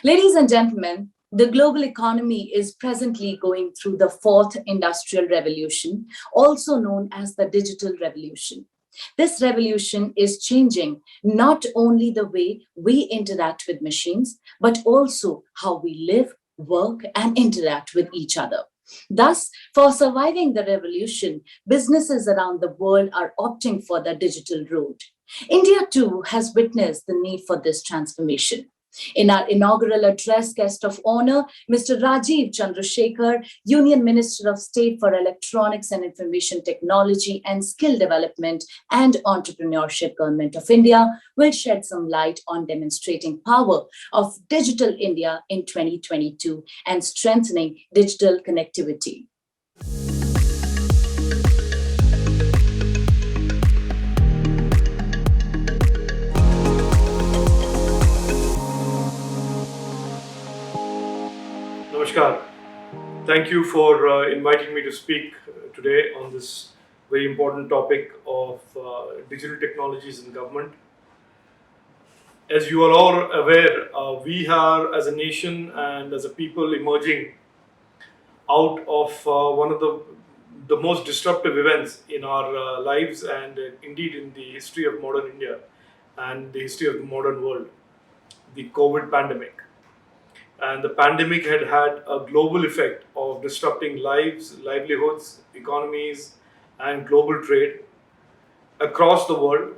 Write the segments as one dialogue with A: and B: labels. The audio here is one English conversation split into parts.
A: Ladies and gentlemen, the global economy is presently going through the fourth industrial revolution, also known as the digital revolution. This revolution is changing not only the way we interact with machines, but also how we live, work, and interact with each other. Thus, for surviving the revolution, businesses around the world are opting for the digital road. India too has witnessed the need for this transformation. In our inaugural address, guest of honor, Mr. Rajeev Chandrasekhar, Union Minister of State for Electronics and Information Technology and Skill Development and Entrepreneurship, Government of India, will shed some light on demonstrating power of Digital India in 2022 and strengthening digital connectivity.
B: Namaskar. Thank you for inviting me to speak today on this very important topic of digital technologies in government. As you are all aware, we are as a nation and as a people emerging out of one of the most disruptive events in our lives and indeed in the history of modern India and the history of the modern world, the COVID pandemic. And the pandemic had a global effect of disrupting lives, livelihoods, economies, and global trade across the world.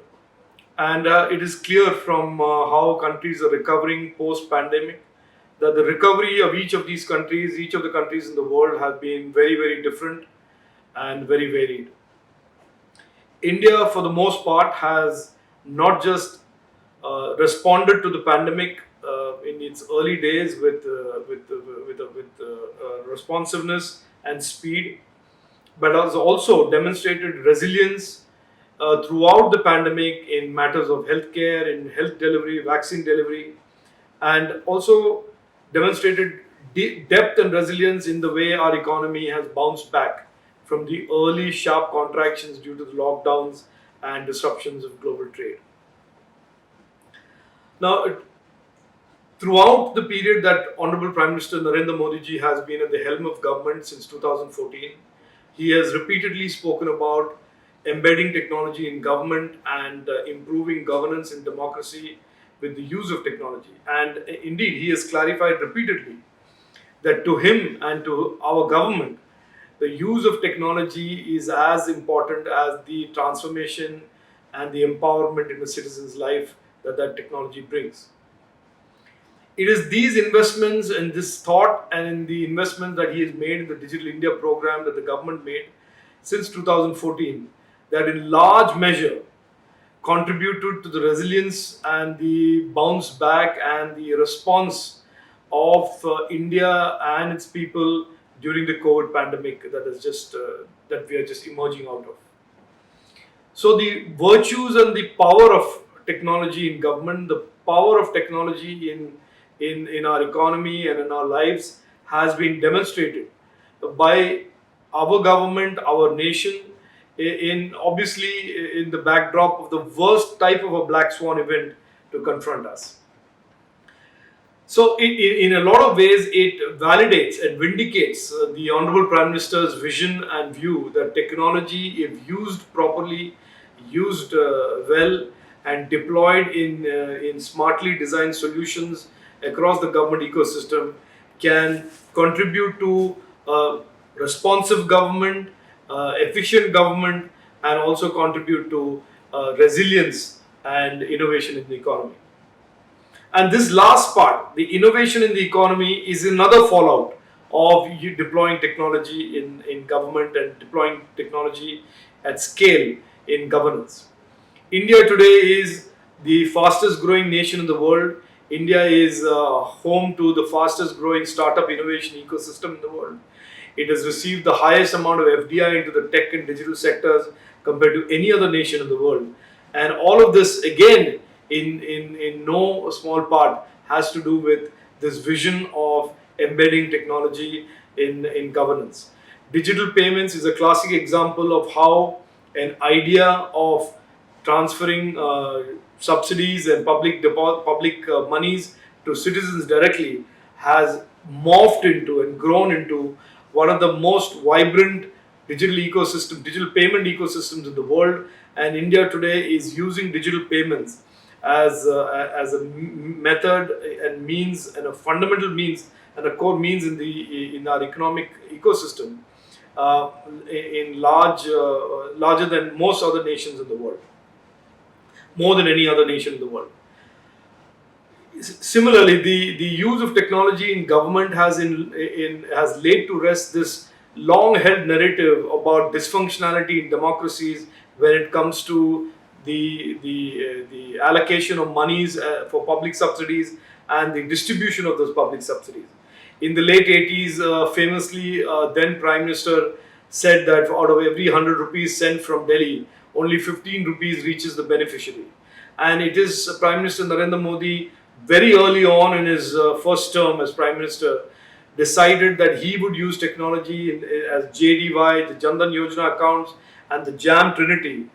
B: And it is clear from how countries are recovering post pandemic that the recovery of each of these countries, each of the countries in the world, have been very, very different and very varied. India, for the most part, has not just responded to the pandemic in its early days with responsiveness and speed, but has also demonstrated resilience throughout the pandemic in matters of healthcare, in health delivery, vaccine delivery, and also demonstrated depth and resilience in the way our economy has bounced back from the early sharp contractions due to the lockdowns and disruptions of global trade. Now, throughout the period that Honorable Prime Minister Narendra Modi ji has been at the helm of government since 2014, he has repeatedly spoken about embedding technology in government and improving governance and democracy with the use of technology. And indeed, he has clarified repeatedly that to him and to our government, the use of technology is as important as the transformation and the empowerment in the citizen's life that technology brings. It is these investments and this thought and in the investment that he has made in the Digital India program that the government made since 2014 that in large measure contributed to the resilience and the bounce back and the response of India and its people during the COVID pandemic that we are just emerging out of. So the virtues and the power of technology in government, the power of technology in our economy and in our lives has been demonstrated by our government, our nation, in obviously in the backdrop of the worst type of a black swan event to confront us. So, in a lot of ways, it validates and vindicates the Honorable Prime Minister's vision and view that technology, if used properly, used well, and deployed in smartly designed solutions across the government ecosystem, can contribute to responsive government, efficient government, and also contribute to resilience and innovation in the economy. And this last part, the innovation in the economy, is another fallout of you deploying technology in government and deploying technology at scale in governance. India today is the fastest growing nation in the world. India is home to the fastest growing startup innovation ecosystem in the world. It has received the highest amount of FDI into the tech and digital sectors compared to any other nation in the world. And all of this, again, in no small part, has to do with this vision of embedding technology in governance. Digital payments is a classic example of how an idea of transferring subsidies and public monies to citizens directly has morphed into and grown into one of the most vibrant digital payment ecosystems in the world. And India today is using digital payments as a method and means and a fundamental means and a core means in our economic ecosystem in larger than most other nations in the world, more than any other nation in the world. Similarly, the use of technology in government has laid to rest this long-held narrative about dysfunctionality in democracies when it comes to the allocation of monies for public subsidies and the distribution of those public subsidies. In the late 80s, famously, then Prime Minister said that out of every 100 rupees sent from Delhi, only 15 rupees reaches the beneficiary. And it is Prime Minister Narendra Modi, very early on in his first term as Prime Minister, decided that he would use technology as JDY, the Jandan Yojana accounts, and the JAM Trinity,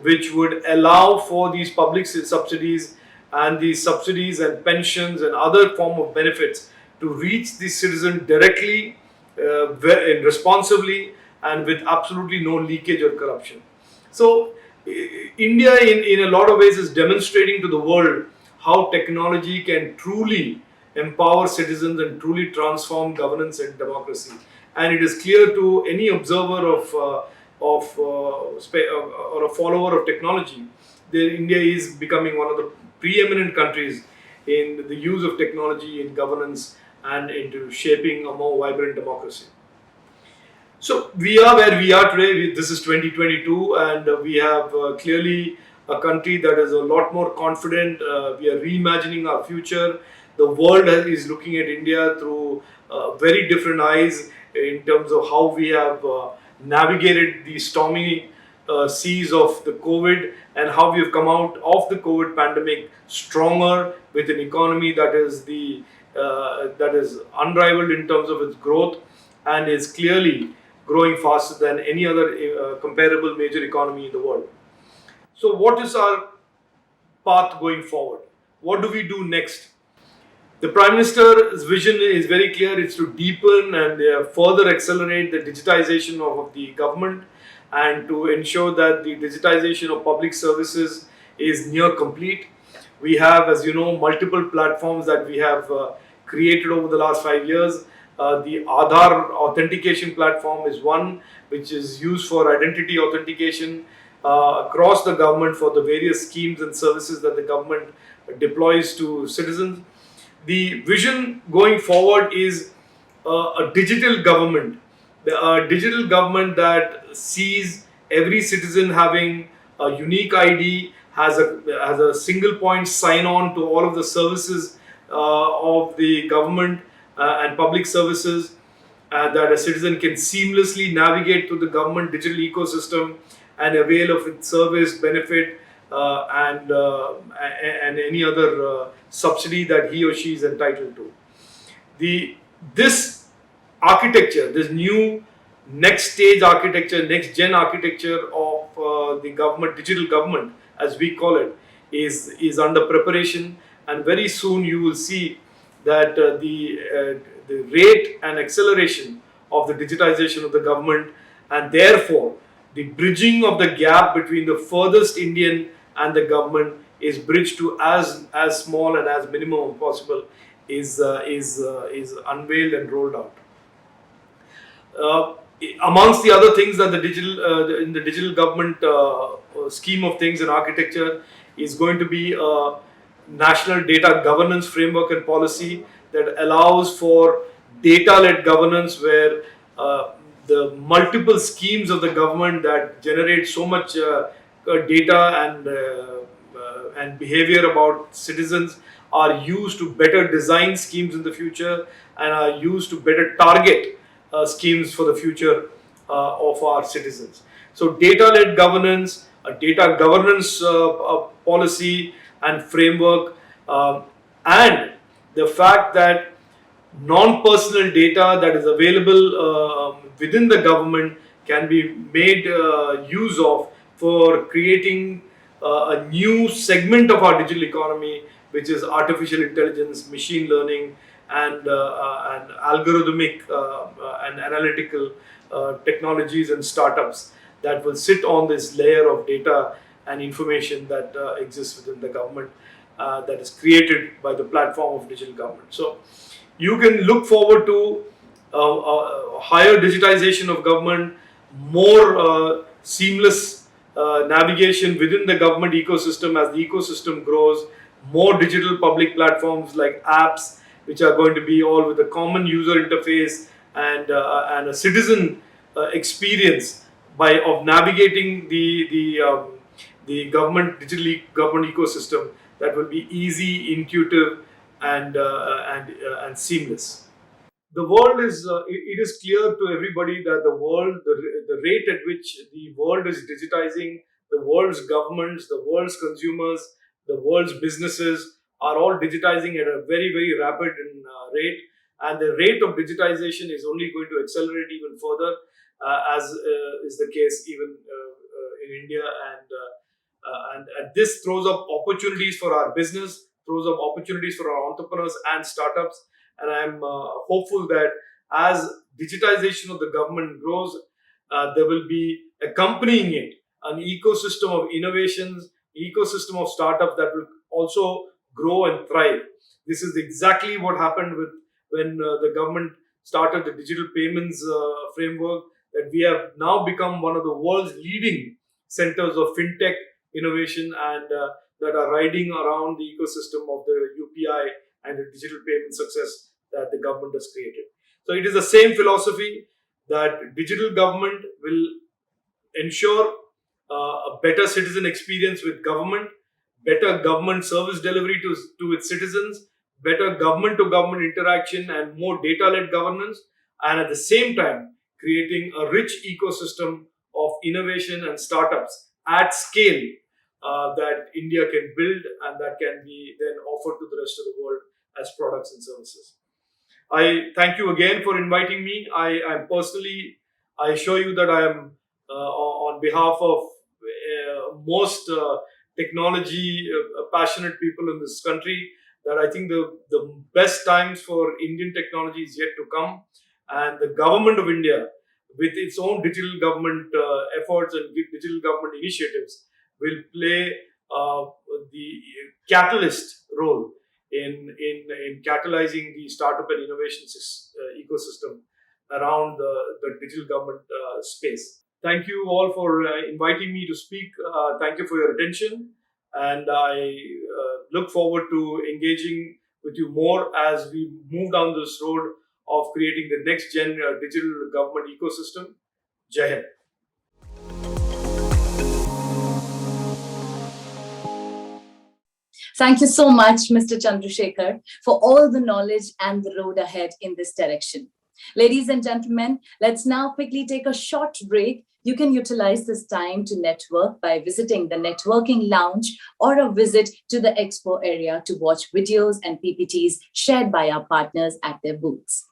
B: which would allow for these public subsidies and pensions and other form of benefits to reach the citizen directly, responsibly, and with absolutely no leakage or corruption. So, India, in a lot of ways, is demonstrating to the world how technology can truly empower citizens and truly transform governance and democracy. And it is clear to any observer or a follower of technology that India is becoming one of the preeminent countries in the use of technology in governance and into shaping a more vibrant democracy. So we are where we are today. This is 2022, and we have clearly a country that is a lot more confident. We are reimagining our future. The world is looking at India through very different eyes in terms of how we have navigated the stormy seas of the COVID and how we have come out of the COVID pandemic stronger with an economy that is unrivaled in terms of its growth and is clearly growing faster than any other comparable major economy in the world. So, what is our path going forward? What do we do next? The Prime Minister's vision is very clear. It's to deepen and further accelerate the digitization of the government and to ensure that the digitization of public services is near complete. We have, as you know, multiple platforms that we have created over the last 5 years. The Aadhaar authentication platform is one which is used for identity authentication across the government for the various schemes and services that the government deploys to citizens. The vision going forward is a digital government, a digital government that sees every citizen having a unique ID, has a single point sign on to all of the services of the government and public services, that a citizen can seamlessly navigate through the government digital ecosystem and avail of its service, benefit, and any other subsidy that he or she is entitled to. This architecture, this new next stage architecture, next gen architecture of the government, digital government, as we call it, is under preparation, and very soon you will see that the rate and acceleration of the digitization of the government, and therefore the bridging of the gap between the furthest Indian and the government is bridged to as small and as minimum as possible, is unveiled and rolled out. Amongst the other things that in the digital government scheme of things and architecture is going to be a national data governance framework and policy that allows for data-led governance, where the multiple schemes of the government that generate so much data and behavior about citizens are used to better design schemes in the future and are used to better target schemes for the future of our citizens. So data-led governance, a data governance policy and framework, and the fact that non-personal data that is available within the government can be made use of for creating a new segment of our digital economy, which is artificial intelligence, machine learning, and algorithmic and analytical technologies and startups that will sit on this layer of data and information that exists within the government, that is created by the platform of digital government. So you can look forward to higher digitization of government, more seamless navigation within the government ecosystem as the ecosystem grows, more digital public platforms like apps, which are going to be all with a common user interface and a citizen experience by of navigating the government digitally government ecosystem, that will be easy, intuitive, and seamless. The world is it is clear to everybody that the rate at which the world is digitizing, the world's governments, the world's consumers, the world's businesses are all digitizing at a very, very rapid rate, and the rate of digitization is only going to accelerate even further, as is the case even in India, and this throws up opportunities for our business, throws up opportunities for our entrepreneurs and startups. And I'm hopeful that as digitization of the government grows, there will be accompanying it an ecosystem of innovations, ecosystem of startups that will also grow and thrive. This is exactly what happened with when the government started the digital payments framework. That we have now become one of the world's leading centers of fintech innovation, and that are riding around the ecosystem of the UPI and the digital payment success that the government has created. So it is the same philosophy that digital government will ensure a better citizen experience with government, better government service delivery to its citizens, better government to government interaction, and more data led governance, and at the same time, creating a rich ecosystem of innovation and startups at scale that India can build and that can be then offered to the rest of the world as products and services. I thank you again for inviting me. I assure you that I am on behalf of most technology passionate people in this country, that I think the best times for Indian technology is yet to come, and the government of India, with its own digital government efforts and digital government initiatives, will play the catalyst role in catalyzing the startup and innovation ecosystem around the digital government space. Thank you all for inviting me to speak. Thank you for your attention, and I look forward to engaging with you more as we move down this road of creating the next gen digital government ecosystem. Jai Hind.
A: Thank you so much, Mr. Chandrasekhar, for all the knowledge and the road ahead in this direction. Ladies and gentlemen, let's now quickly take a short break. You can utilize this time to network by visiting the networking lounge or a visit to the expo area to watch videos and PPTs shared by our partners at their booths.